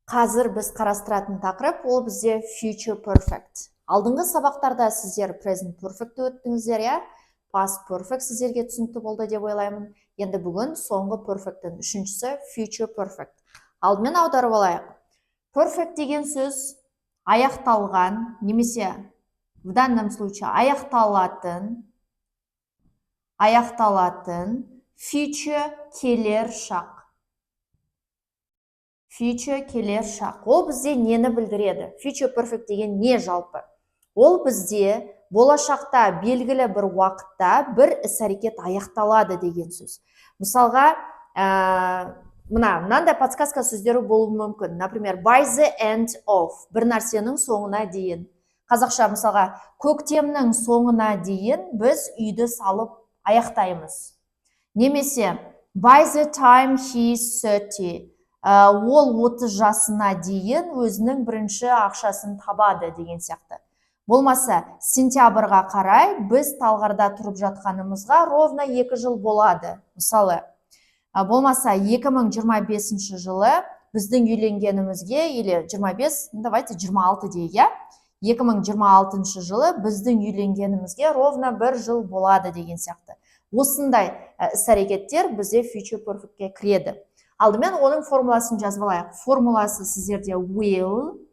Қазір біз қарастыратын тақырып ол бізде future perfect. Алдыңғы сабақтарда сіздер present perfect өттіңіздер, я? Past perfect сіздерге түсінікті болды деп ойлаймын. Енді бүгін соңғы perfect'тің үшіншісі future perfect. Алдымен аударып алайық. Perfect деген сөз аяқталған, немесе в данном случае аяқталатын future келер шақ. Future келер шақ. Ол бізде нені білдіреді? Future perfect деген не жалпы? Ол бізде болашақта белгілі бір уақытта бір іс-әрекет аяқталады деген сөз. Мысалға, мынандай подсказка сөздері болуы мүмкін. Например, by the end of, бір нәрсенің соңына дейін. Қазақша мысалға, көктемнің соңына дейін біз үйді салып аяқтаймыз. Немесе, by the time he's 30, ол 30 жасына дейін өзінің бірінші ақшасын табады деген сияқты. Болмаса, сентябрға қарай біз Талғарда тұрып жатқанымызға ровно 2 жыл болады. Мысалы, болмаса 2025 жылы біздің үйленгенімізге, или 25, давайте 26 дейік, 2026 жылы біздің үйленгенімізге ровно 1 жыл болады деген сияқты. Осындай іс-әрекеттер бізде future perfect'ке кіреді. Алдымен оның формуласын жазып алайық. Формуласы сіздерде will,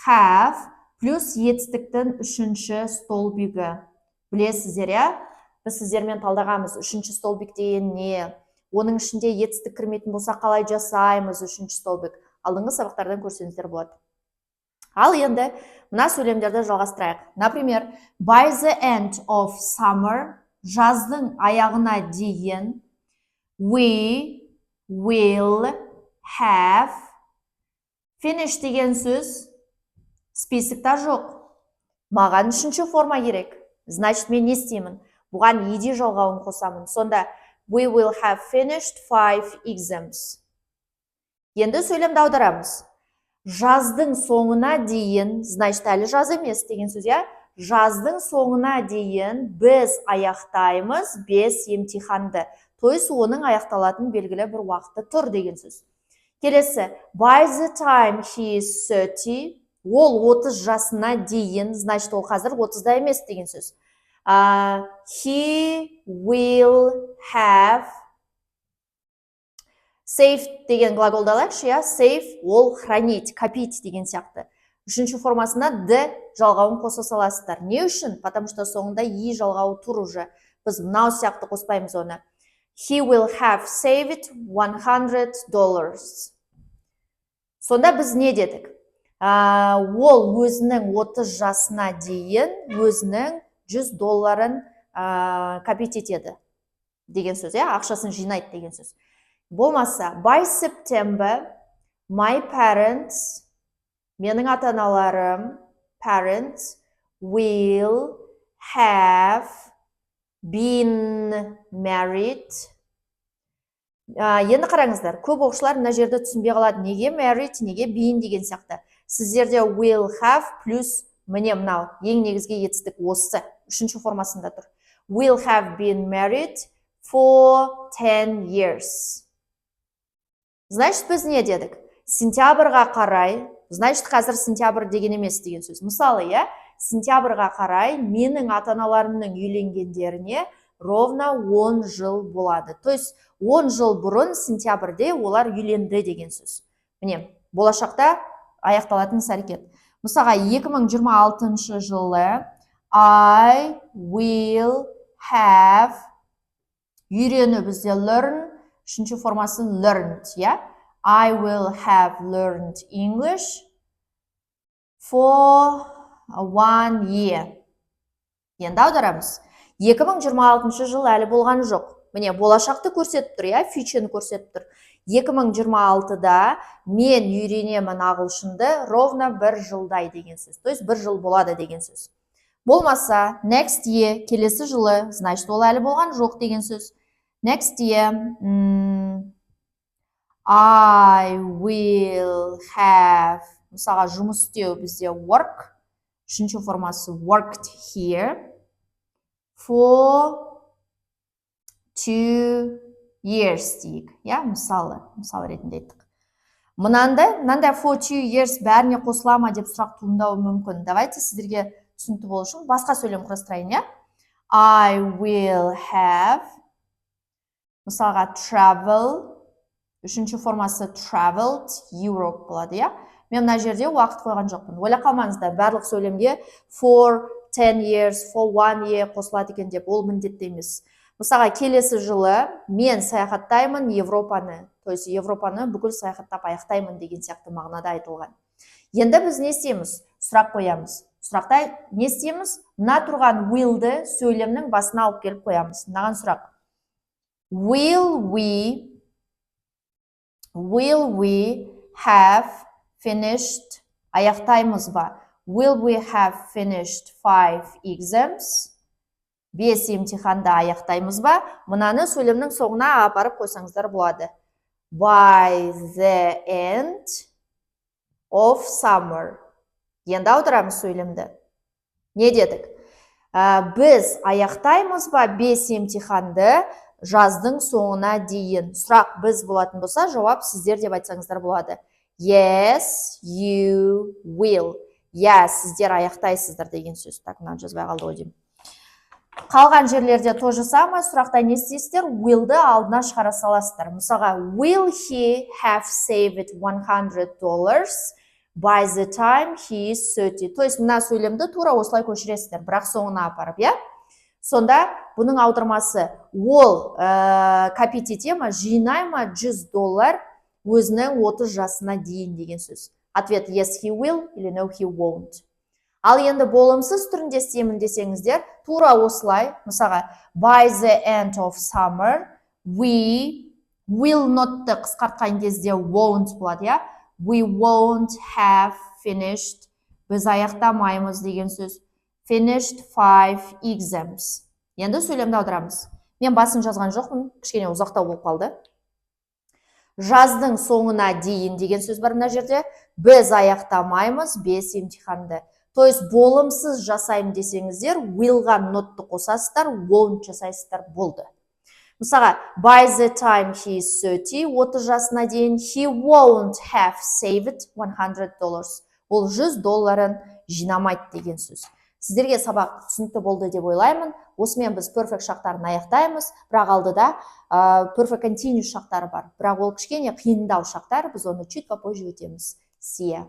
have, плюс етістіктің үшінші столбигі. Білесіздер, я? Біз сіздермен талдағанбыз. Үшінші столбик деген не? Оның ішінде етістік кірмейтін болса қалай жасаймыз үшінші столбик? Алдыңғы сабақтардан көрсеңіздер болады. Ал енді мына сөйлемдерді жалғастырайық. Например, by the end of summer, жаздың аяғына дейін, we will have, finish деген сөз списокта жоқ. Маған үшінші форма керек. Значит, мен не істеймін? Бұған еде жалғауын қосамын. Сонда we will have finished 5 exams. Енді сөйлемді аударамыз. Жаздың соңына дейін, значит, әлі жаз емес деген сөз, я? Жаздың соңына дейін біз аяқтаймыз 5 емтиханды. То есть оның аяқталатын белгілі бір уақыты тұр деген сөз. Келесі, by the time he is 30, ол 30 жасына дейін, значит, ол қазір 30-да емес деген сөз. He will have, save деген глаголды алайықшы, я? Save, ол хранить, копить деген сияқты. Үшінші формасында д жалғауын қоса саласыздар. Не үшін? Потому что соңында и жалғауы тұр уже. Біз мынау сияқты қоспаймыз оны. He will have saved $100. Сонда біз не дедік? Ол өзінің 30 жасына дейін өзінің $100 копить етеді деген сөз, ақшасын жинайды деген сөз. Болмаса, by September, my parents, менің ата-аналарым, parents, will have been married. Енді қараңыздар, көп оқушылар мына жерді түсінбей қалады. Неге married, неге been деген сияқты. Сіздерде will have плюс міне мынау ең негізге етістік осы. Үшінші формасында тұр. Will have been married for 10 years. Значит, біз не дедік? Сентябрға қарай, значит, қазір сентябр деген емес деген сөз. Мысалы, я? Сентябрға қарай менің ата-аналарымның үйленгендеріне ровно 10 жыл болады. То есть 10 жыл бұрын сентябрде олар үйленді деген сөз. Міне, болашақта аяқталатын іс-әрекет. Мысалға, 2026 жылы I will have, үйрену бізде learn, үшінші формасы learned, я? I will have learned English for 1 year. Енді аударамыз. 2026 жыл әлі болған жоқ. Міне, болашақты көрсетіп тұр, я? Future'ні көрсетіп тұр. 2026-да мен үйренемін ағылшынды ровно 1 жылдай деген сөз. То есть 1 жыл болады деген сөз. Болмаса, next year, келесі жылы, значит, ол әлі болған жоқ деген сөз. Next year, I will have, мысалға, жұмыс істеу бізде work, үшінші формасы worked here for 2 years дейік. Мысал ретінде айттық. мынандай 42 years бәріне қосыла ма деп сұрақ туындауы мүмкін. Давайте сіздерге түсінікті болу үшін басқа сөйлем құрастырайын, иә? I will have, мысалға travel, үшінші формасы traveled Europe болады, иә? Мен мына жерде уақыт қойған жоқпын. Ойлап қалмаңыздар, барлық сөйлемге for 10 years, for 1 year қосылады екен деп, ол міндетті емес. Мысалға, келесі жылы мен саяхаттаймын Европаны, то есть Европаны бүкіл саяхаттап аяқтаймын деген сияқты мағынада айтылған. Енді біз не істейміз? Сұрақ қоямыз. Сұрақта не істейміз? Мына тұрған will'ді сөйлемнің басына алып келіп қоямыз. Мынаған сұрақ. Will we have finished, аяқтаймыз ба? Will we have finished 5 exams? 5 емтиханды аяқтаймыз ба? Мынаны сөйлемнің соңына апарып қойсаңыздар болады. By the end of summer. Енді аударамыз сөйлемді. Не дедік? Біз аяқтаймыз ба 5 емтиханды жаздың соңына дейін? Сұрақ біз болатын болса, жауап сіздер деп айтсаңыздар болады. Yes, you will. Иә, сіздер аяқтайсыздар деген сөз. Так, мынаны жазбай қалды ғой деймін. Қалған жерлерде тоже самое, сұрақта не істейсіздер? Will'ді алдына шығара саласыздар. Мысалға, will he have saved $100 by the time he is 30? То есть, мына сөйлемді тура осылай көшіресіздер, бірақ соңына апарып, иә? Сонда, бұның аудармасы, ол капитетема жинайма $100 өзінің 30 жасына дейін деген сөз. Ответ yes, he will или no, he won't. Ал енді болымсыз түрінде істеймін десеңіздер, тура осылай, мысалға, by the end of summer, we will not-ты қысқартқан кезде won't болады, иә? We won't have finished, біз аяқтамаймыз деген сөз. Finished 5 exams. Енді сөйлемді аударамыз. Мен басын жазған жоқпын, кішкене ұзақтау болып қалды. Жаздың соңына дейін деген сөз бар мына жерде. Біз аяқтамаймыз 5 емтиханды. То есть болымсыз жасаймын десеңіздер, will'ға not'ты қосасыздар, won't жасайсыздар, болды. Мысалға, by the time he is 30 жасына дейін, he won't have saved $100. Ол $100 жинамайды деген сөз. Сіздерге сабақ түсінікті болды деп ойлаймын. Осымен біз perfect шақтарын аяқтаймыз, бірақ алдыда perfect continuous шақтары бар. Бірақ ол кішкене қиындау шақтар, біз оны чуть попозже өтеміз. See ya.